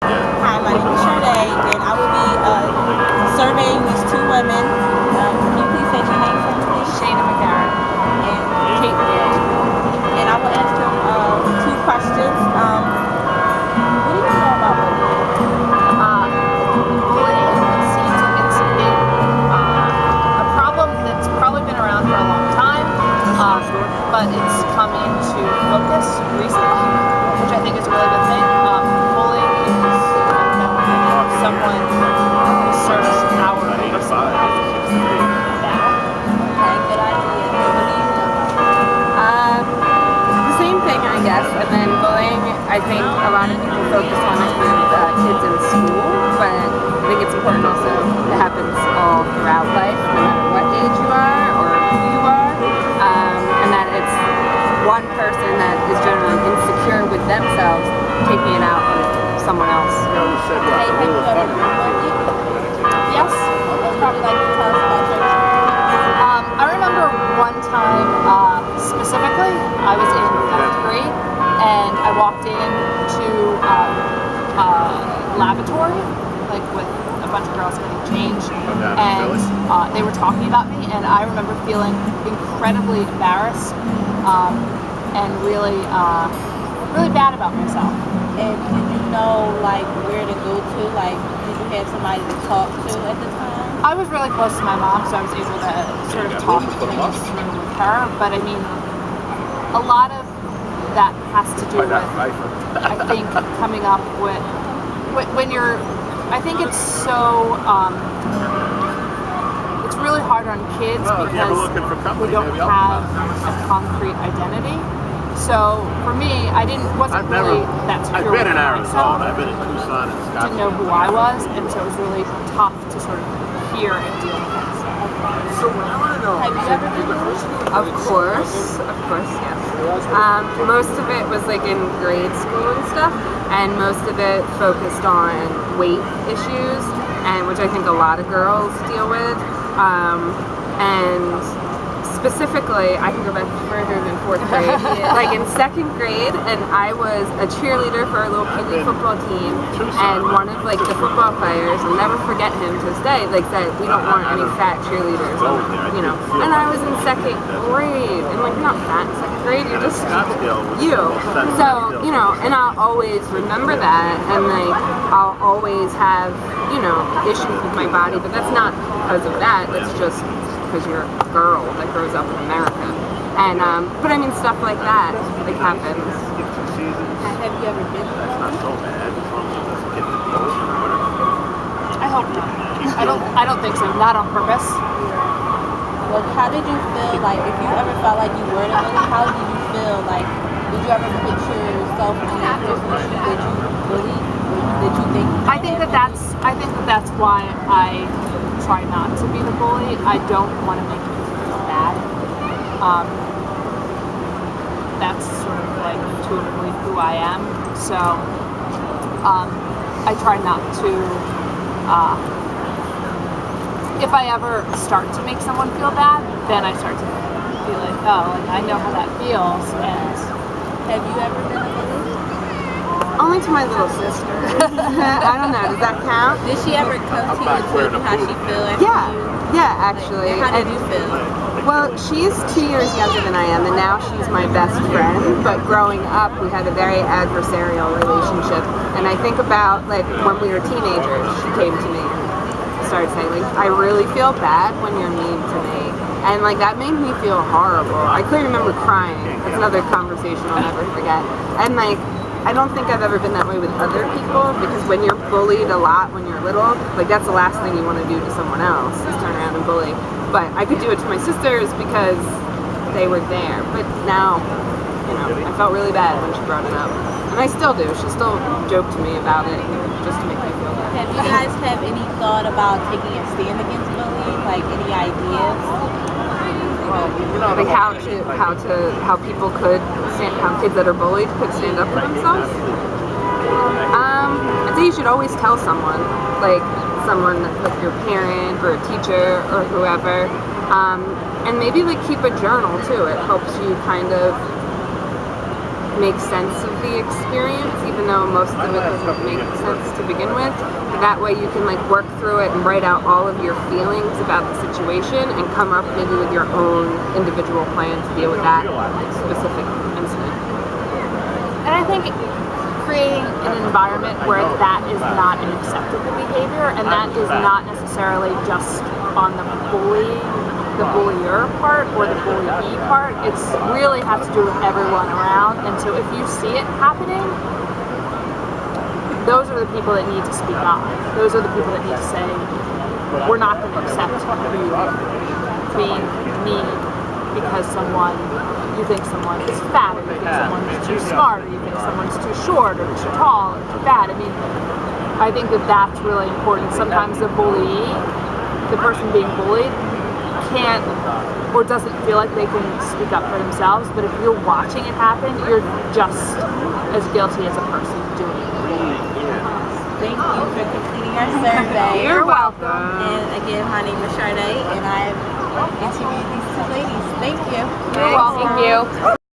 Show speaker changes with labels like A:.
A: Hi, my name is Sade, and I will be surveying these two women. Can you please say your name for me, please?
B: Shayna McGarrett
A: And
B: Kate Beard.
A: and I will ask them two questions. What do you know about bullying?
B: Bullying seems like it's been a problem that's probably been around for a long time, but it's come into focus recently, which I think is a really good thing. Bullying is someone usurps power over someone else.
A: Okay, good idea. What do you know?
C: The same thing, I guess. And then bullying, I think a lot of people focus on it with kids in school, but I think it's important also. It happens all throughout life, no matter what age you are or who you are, and that it's one person that is generally insecure with themselves taking it out on someone else.
A: Hey, have you ever been bullied?
B: Yes.
A: Probably like to tell us about your experience.
B: I remember one time specifically, I was in 5th grade and I walked into a lavatory, like with a bunch of girls getting changed, and they were talking about me, and I remember feeling incredibly embarrassed and really bad about myself.
A: And did you know like where to go to? Like, did you have somebody to talk to at the time?
B: I was really close to my mom, so I was able to sort of talk things through with her. But I mean, a lot of that has to do with, I think, coming up with when you're. I think it's so. It's really hard on kids because we don't have a concrete identity. So for me, wasn't really that secure with myself.
D: I've been in Tucson and Scottsdale.
B: Didn't know who I was, and so it was really tough to sort of hear and deal with that stuff.
D: So what I want to know
A: Have you ever been bullied?
C: Of course, yes. Most of it was like in grade school and stuff, and most of it focused on weight issues, and which I think a lot of girls deal with. And specifically, I can go back further than 4th grade, like in 2nd grade, and I was a cheerleader for a little pee-wee football team, and one of like the football players, I'll never forget him to this day, like said, we don't want any fat cheerleaders, and I was in 2nd grade, and like not fat in 2nd grade, you're just you. So, and I'll always remember that, and like I'll always have, issues with my body, but that's not because of that, that's just because you're a girl that grows up in America. And but I mean stuff like that like happens.
A: Have you ever been bullied?
B: I hope not. I don't think so. Not on purpose.
A: Well, how did you feel like if you ever felt like you were the bully? How did you feel like? Did you ever picture yourself in that person's shoes? Did you bully? Or did you think?
B: I think that's why I try not to be the bully. I don't want to make people feel bad. That's sort of like intuitively who I am. So I try not to. If I ever start to make someone feel bad, then I start to feel like, I know how that feels. And
A: Have you ever been a bully?
C: Only to my little sister. I don't know, does that count?
A: Did she ever come to you and tell you how she feels?
C: Yeah, actually.
A: And how did you feel?
C: Well, she's 2 years younger than I am, and now she's my best friend. But growing up, we had a very adversarial relationship. And I think about, like, when we were teenagers, she came to me and started saying, like, I really feel bad when you're mean to me. And, like, that made me feel horrible. I clearly remember crying. That's another conversation I'll never forget. And, like, I don't think I've ever been that way with other people, because when you're bullied a lot when you're little, like that's the last thing you want to do to someone else, is turn around and bully. But I could do it to my sisters because they were there. But now, I felt really bad when she brought it up. And I still do. She still joked to me about it just to make me feel bad.
A: Have you guys have any thought about taking a stand against bullying? Like any ideas?
C: Like how people could how kids that are bullied could stand up for themselves. I think you should always tell someone, like your parent or a teacher or whoever, and maybe like keep a journal too. It helps you kind of make sense of the experience, even though most of it doesn't make sense to begin with. That way you can like work through it and write out all of your feelings about the situation and come up maybe with your own individual plan to deal with that specific incident.
B: And I think creating an environment where that is not an acceptable behavior, and that is not necessarily just on the bullier part or the bullyee part. It's really has to do with everyone around. And so if you see it happening, those are the people that need to speak up. Those are the people that need to say, we're not going to accept you being mean because you think someone is fat, or you think someone's too smart, or you think someone's too short, or too tall, or too fat. I mean, I think that that's really important. Sometimes the bullyee, the person being bullied, can't or doesn't feel like they can speak up for themselves, but if you're watching it happen, you're just as guilty as a person doing it.
A: Thank you for completing our survey.
C: You're welcome.
A: And again, my name is Sade, and I've interviewed these two ladies. Thank you.
B: You're welcome.
C: Thank you.